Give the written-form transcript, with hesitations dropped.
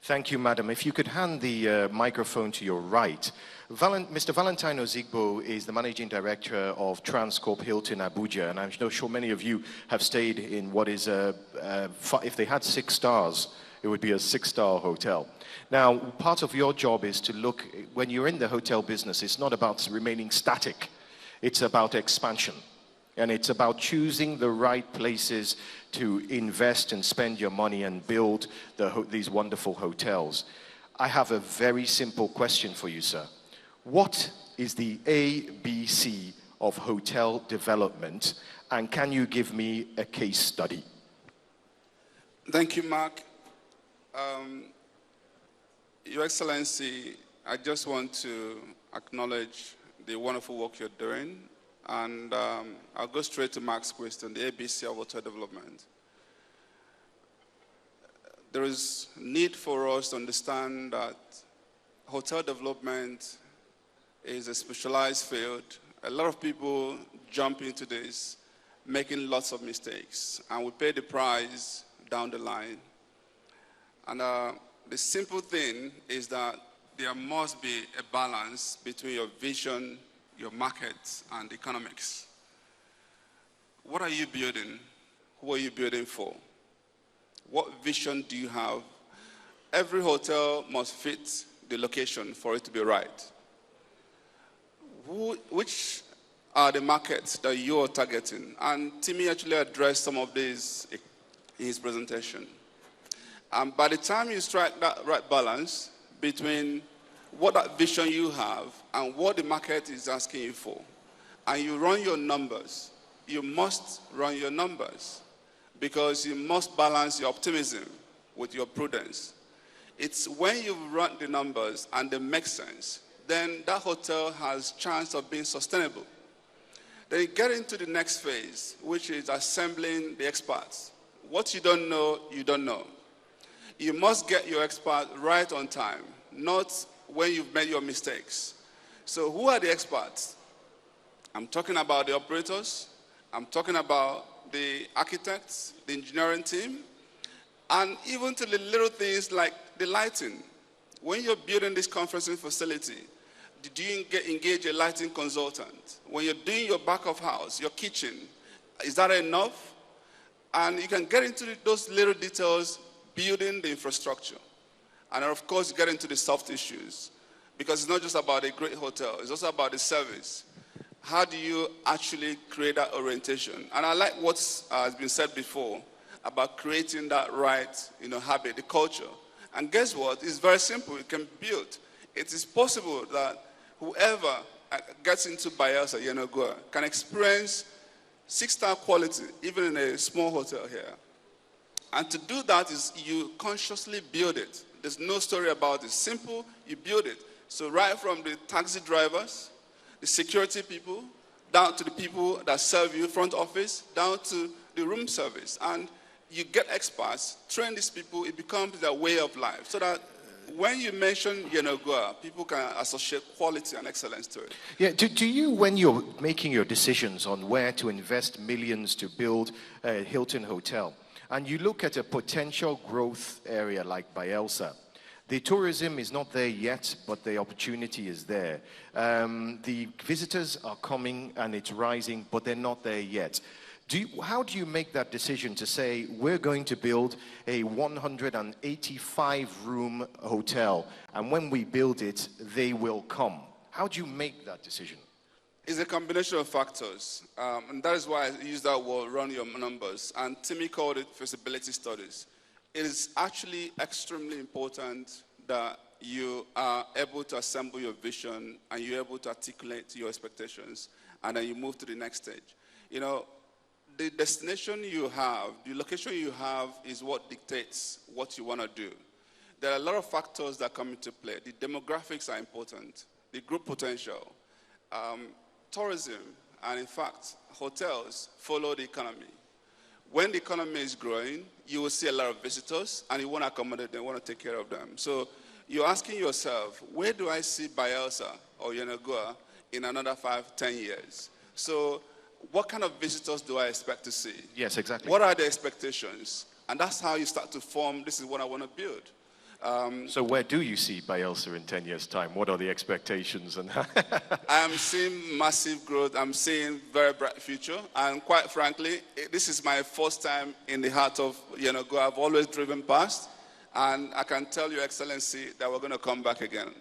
Thank you, madam. If you could hand the microphone to your right. Mr. Valentine Ozigbo is the managing director of Transcorp Hilton Abuja, and I'm sure many of you have stayed in what is if they had 6 stars, it would be a 6-star hotel. Now, part of your job is to look, when you're in the hotel business, it's not about remaining static. It's about expansion. And it's about choosing the right places to invest and spend your money and build these wonderful hotels. I have a very simple question for you, sir. What is the ABC of hotel development? And can you give me a case study? Thank you, Mark. Your Excellency, I just want to acknowledge the wonderful work you're doing. And I'll go straight to Mark's question, the ABC of hotel development. There is need for us to understand that hotel development is a specialized field. A lot of people jump into this, making lots of mistakes, and will pay the price down the line. And the simple thing is that there must be a balance between your vision, your market, and economics. What are you building? Who are you building for? What vision do you have? Every hotel must fit the location for it to be right. Which are the markets that you are targeting? And Timmy actually addressed some of these in his presentation. And by the time you strike that right balance between what that vision you have and what the market is asking you for, and you run your numbers, you must run your numbers because you must balance your optimism with your prudence. It's when you run the numbers and they make sense, then that hotel has chance of being sustainable. Then you get into the next phase, which is assembling the experts. What you don't know, you don't know. You must get your expert right on time, not when you've made your mistakes. So who are the experts? I'm talking about the operators. I'm talking about the architects, the engineering team, and even to the little things like the lighting. When you're building this conferencing facility, did you engage a lighting consultant? When you're doing your back of house, your kitchen, is that enough? And you can get into those little details, building the infrastructure. And of course, you get into the soft issues, because it's not just about a great hotel, it's also about the service. How do you actually create that orientation? And I like what has been said before about creating that right habit, the culture. And guess what? It's very simple. It can be built. It is possible that whoever gets into Bayelsa, can experience 6-star quality, even in a small hotel here. And to do that is you consciously build it. There's no story about it. Simple, you build it. So right from the taxi drivers, the security people, down to the people that serve you, front office, down to the room service. And you get experts, train these people, it becomes their way of life. So that when you mention Yenagoa, people can associate quality and excellence to it. Yeah, do you, when you're making your decisions on where to invest millions to build a Hilton hotel, and you look at a potential growth area like Bayelsa, the tourism is not there yet, but the opportunity is there. The visitors are coming and it's rising, but they're not there yet. How do you make that decision to say, we're going to build a 185-room hotel, and when we build it, they will come? How do you make that decision? It's a combination of factors, and that is why I use that word, run your numbers. And Timmy called it feasibility studies. It is actually extremely important that you are able to assemble your vision and you're able to articulate your expectations, and then you move to the next stage. The destination you have, the location you have is what dictates what you want to do. There are a lot of factors that come into play. The demographics are important, the group potential, tourism, and in fact, hotels follow the economy. When the economy is growing, you will see a lot of visitors, and you want to accommodate them, want to take care of them. So you're asking yourself, where do I see Bayelsa or Yenagoa in another 5-10 years? So what kind of visitors do I expect to see? Yes, exactly. What are the expectations? And that's how you start to form, this is what I want to build. So where do you see Bayelsa in 10 years' time? What are the expectations? And I am seeing massive growth. I'm seeing very bright future. And quite frankly, this is my first time in the heart of, Go. I've always driven past. And I can tell Your Excellency that we're going to come back again.